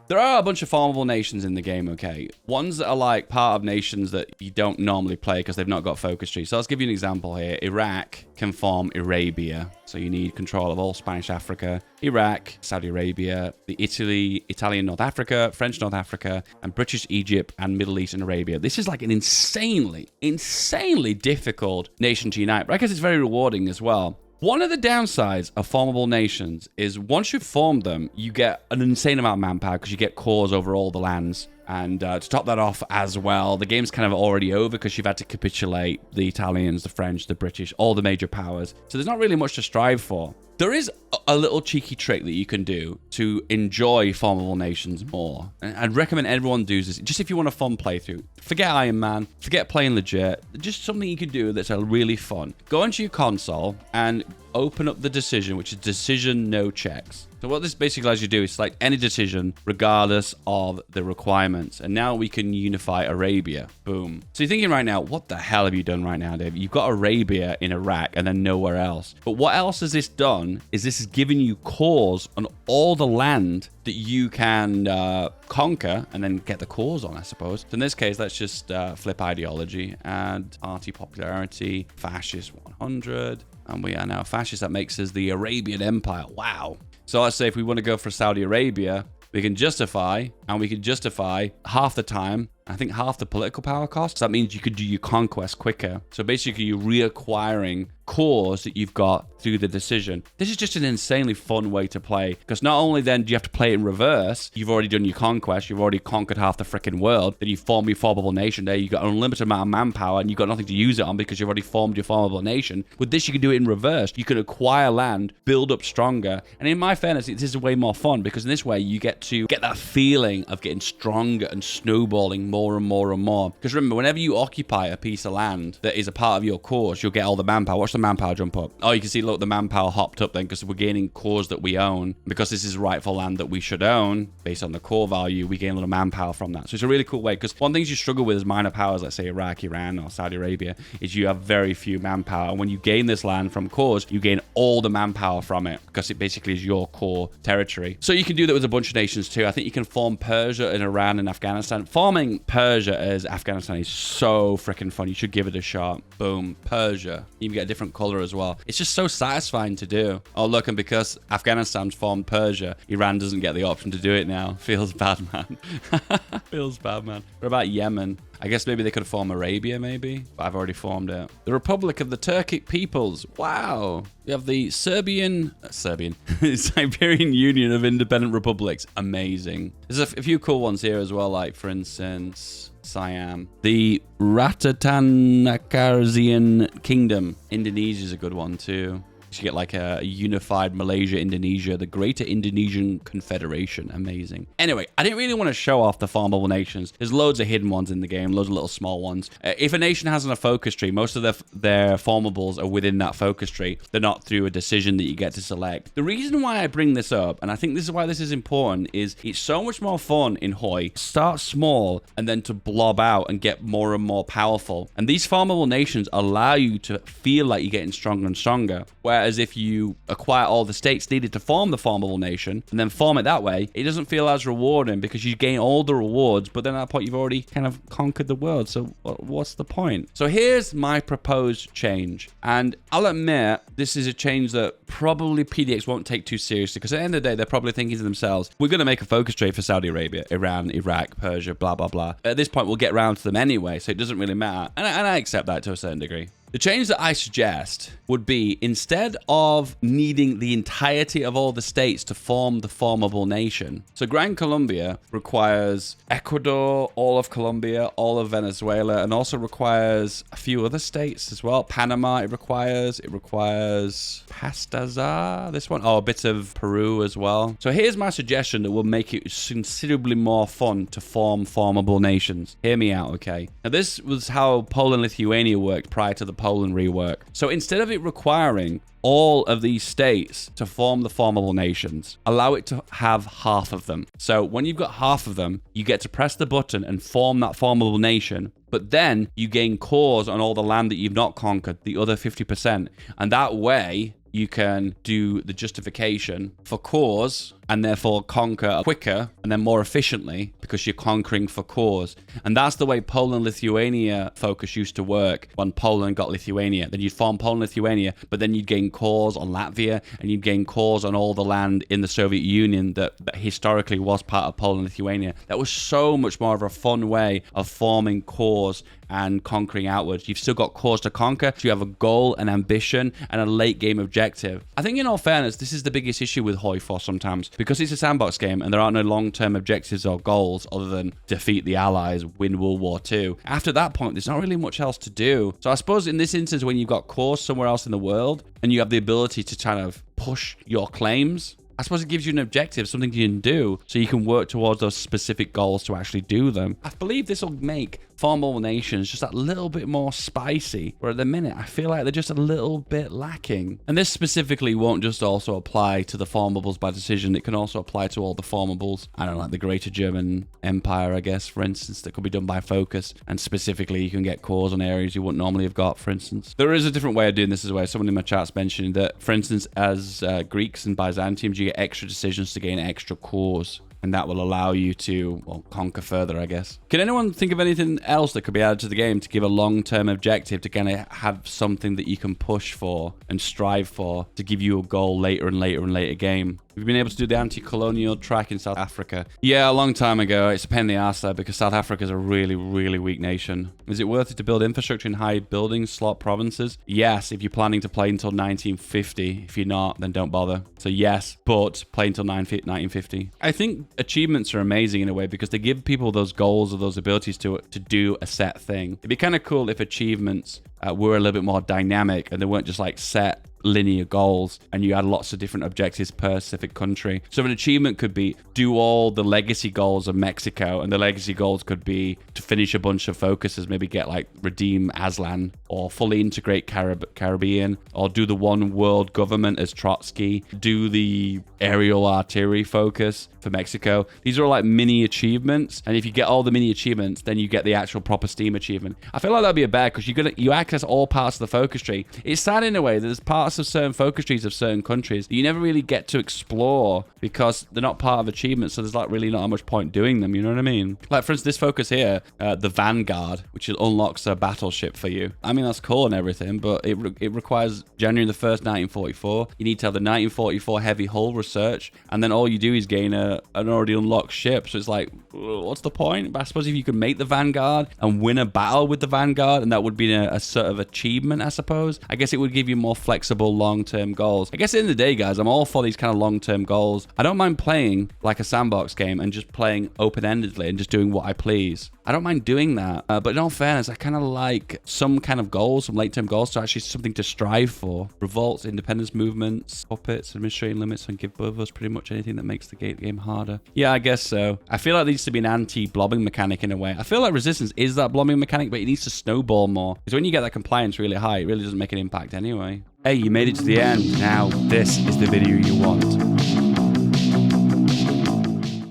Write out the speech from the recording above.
there are a bunch of formable nations in the game, okay? Ones that are like part of nations that you don't normally play because they've not got focus trees. So let's give you an example here. Iraq can form Arabia. So you need control of all Spanish Africa, Iraq, Saudi Arabia, the Italian North Africa, French North Africa, and British Egypt and Middle East and Arabia. This is like an insanely difficult nation to unite, but I guess it's very rewarding as well. One of the downsides of formable nations is once you've formed them, you get an insane amount of manpower because you get cores over all the lands. And to top that off as well, the game's kind of already over because you've had to capitulate the Italians, the French, the British, all the major powers. So there's not really much to strive for. There is a little cheeky trick that you can do to enjoy formable nations more. And I'd recommend everyone does this, just if you want a fun playthrough. Forget Iron Man, forget playing legit, just something you can do that's really fun. Go into your console and open up the decision, which is decision no checks. So what this basically allows you to do is select any decision regardless of the requirements. And now we can unify Arabia. Boom. So you're thinking right now, what the hell have you done right now, Dave? You've got Arabia in Iraq and then nowhere else. But what else has this done is this has given you cores on all the land that you can conquer and then get the cores on, I suppose. So in this case, let's just flip ideology and arty popularity, fascist 100. And we are now fascist. That makes us the Arabian Empire. Wow. So let's say if we want to go for Saudi Arabia, we can justify, and we can justify half the time, I think half the political power costs. That means you could do your conquest quicker. So basically you're reacquiring cores that you've got through the decision. This is just an insanely fun way to play, because not only then do you have to play it in reverse, you've already done your conquest, you've already conquered half the freaking world, then you form your formable nation there, you've got an unlimited amount of manpower and you've got nothing to use it on because you've already formed your formable nation. With this, you can do it in reverse. You can acquire land, build up stronger, and in my fairness, this is way more fun because in this way you get to get that feeling of getting stronger and snowballing more and more and more. Because remember, whenever you occupy a piece of land that is a part of your cores, you'll get all the manpower. Watch the manpower jump up. Oh, you can see, look, the manpower hopped up then because we're gaining cores that we own. Because this is rightful land that we should own based on the core value, we gain a little manpower from that. So it's a really cool way, because one of the things you struggle with as minor powers, let's say Iraq, Iran, or Saudi Arabia, is you have very few manpower. And when you gain this land from cores, you gain all the manpower from it because it basically is your core territory. So you can do that with a bunch of nations too. I think you can form Persia and Iran and Afghanistan. Forming Persia as Afghanistan is so freaking fun. You should give it a shot. Boom, Persia. You can get a different color as well. It's just so satisfying to do. Oh, look, and because Afghanistan's formed Persia, Iran doesn't get the option to do it now. Feels bad, man. Feels bad, man. What about Yemen? I guess maybe they could form Arabia, maybe. But I've already formed it. The Republic of the Turkic Peoples. Wow. We have the Siberian Union of Independent Republics. Amazing. There's a few cool ones here as well, like, for instance, Siam. The Ratanakarzian Kingdom. Indonesia's a good one, too. You get like a unified Malaysia, Indonesia, the Greater Indonesian Confederation. Amazing. Anyway, I didn't really want to show off the formable nations. There's loads of hidden ones in the game, loads of little small ones. If a nation hasn't a focus tree, most of their formables are within that focus tree. They're not through a decision that you get to select. The reason why I bring this up, and I think this is why this is important, is it's so much more fun in HOI. Start small and then to blob out and get more and more powerful. And these formable nations allow you to feel like you're getting stronger and stronger. Whereas if you acquire all the states needed to form the formable nation and then form it that way, it doesn't feel as rewarding because you gain all the rewards, but then at that point you've already kind of conquered the world. So what's the point? So here's my proposed change. And I'll admit, this is a change that probably PDX won't take too seriously, because at the end of the day, they're probably thinking to themselves, we're going to make a focus tree for Saudi Arabia, Iran, Iraq, Persia, blah, blah, blah. At this point, we'll get around to them anyway, so it doesn't really matter. And I accept that to a certain degree. The change that I suggest would be, instead of needing the entirety of all the states to form the formable nation. So Gran Colombia requires Ecuador, all of Colombia, all of Venezuela, and also requires a few other states as well. Panama, it requires Pastaza, this one. Oh, a bit of Peru as well. So here's my suggestion that will make it considerably more fun to form formable nations. Hear me out, okay? Now, this was how Poland and Lithuania worked prior to the Poland rework. So instead of it requiring all of these states to form the formable nations, allow it to have half of them. So when you've got half of them, you get to press the button and form that formable nation. But then you gain cores on all the land that you've not conquered, the other 50%. And that way, you can do the justification for cores and therefore conquer quicker and then more efficiently because you're conquering for cores. And that's the way Poland-Lithuania focus used to work when Poland got Lithuania. Then you'd form Poland-Lithuania, but then you'd gain cores on Latvia and you'd gain cores on all the land in the Soviet Union that historically was part of Poland-Lithuania. That was so much more of a fun way of forming cores and conquering outwards. You've still got cores to conquer, so you have a goal, an ambition, and a late game objective. I think in all fairness, this is the biggest issue with HOI4 sometimes, because it's a sandbox game and there aren't no long-term objectives or goals other than defeat the Allies, win World War II. After that point, there's not really much else to do. So I suppose in this instance, when you've got cores somewhere else in the world and you have the ability to kind of push your claims, I suppose it gives you an objective, something you can do, so you can work towards those specific goals to actually do them. I believe this will make Formable Nations just that little bit more spicy, where at the minute, I feel like they're just a little bit lacking. And this specifically won't just also apply to the Formables by decision, it can also apply to all the Formables. I don't know, like the Greater German Empire, I guess, for instance, that could be done by focus, and specifically you can get cores on areas you wouldn't normally have got, for instance. There is a different way of doing this as well. Someone in my chat's mentioned that, for instance, as Greeks and Byzantiums, you get extra decisions to gain extra cores. And that will allow you to, well, conquer further, I guess. Can anyone think of anything else that could be added to the game to give a long-term objective, to kind of have something that you can push for and strive for to give you a goal later and later and later game? We've been able to do the anti-colonial track in South Africa. Yeah, a long time ago. It's a pain in the ass though, because South Africa is a really, really weak nation. Is it worth it to build infrastructure in high building slot provinces? Yes, if you're planning to play until 1950. If you're not, then don't bother. So yes, but play until 1950. I think achievements are amazing in a way because they give people those goals or those abilities to do a set thing. It'd be kind of cool if achievements were a little bit more dynamic and they weren't just like set linear goals and you had lots of different objectives per specific country. So an achievement could be do all the legacy goals of Mexico, and the legacy goals could be to finish a bunch of focuses, maybe get like redeem Aslan or fully integrate Caribbean, or do the one world government as Trotsky, do the aerial artillery focus for Mexico. These are all like mini achievements, and if you get all the mini achievements, then you get the actual proper Steam achievement. I feel like that'd be a bear because you access all parts of the focus tree. It's sad in a way that there's parts of certain focus trees of certain countries that you never really get to explore because they're not part of achievements, so there's like really not much point doing them, you know what I mean? Like for instance, this focus here, the Vanguard, which unlocks a battleship for you. I mean, that's cool and everything, but it requires January the 1st, 1944. You need to have the 1944 heavy hull research, and then all you do is gain an already unlocked ship. So it's like, what's the point? But I suppose if you could make the Vanguard and win a battle with the Vanguard, and that would be a sort of achievement, I suppose. I guess it would give you more flexible long-term goals. I guess at the end of the day, guys, I'm all for these kind of long-term goals. I don't mind playing like a sandbox game and just playing open-endedly and just doing what I please. I don't mind doing that. But in all fairness, I kind of like some kind of goals, some late-term goals, so actually something to strive for. Revolts, independence movements, puppets, administrating limits, and give both of us pretty much anything that makes the game harder. Yeah, I guess so. I feel like there needs to be an anti-blobbing mechanic in a way. I feel like Resistance is that blobbing mechanic, but it needs to snowball more. Because when you get that compliance really high, it really doesn't make an impact anyway. Hey, you made it to the end. Now, this is the video you want.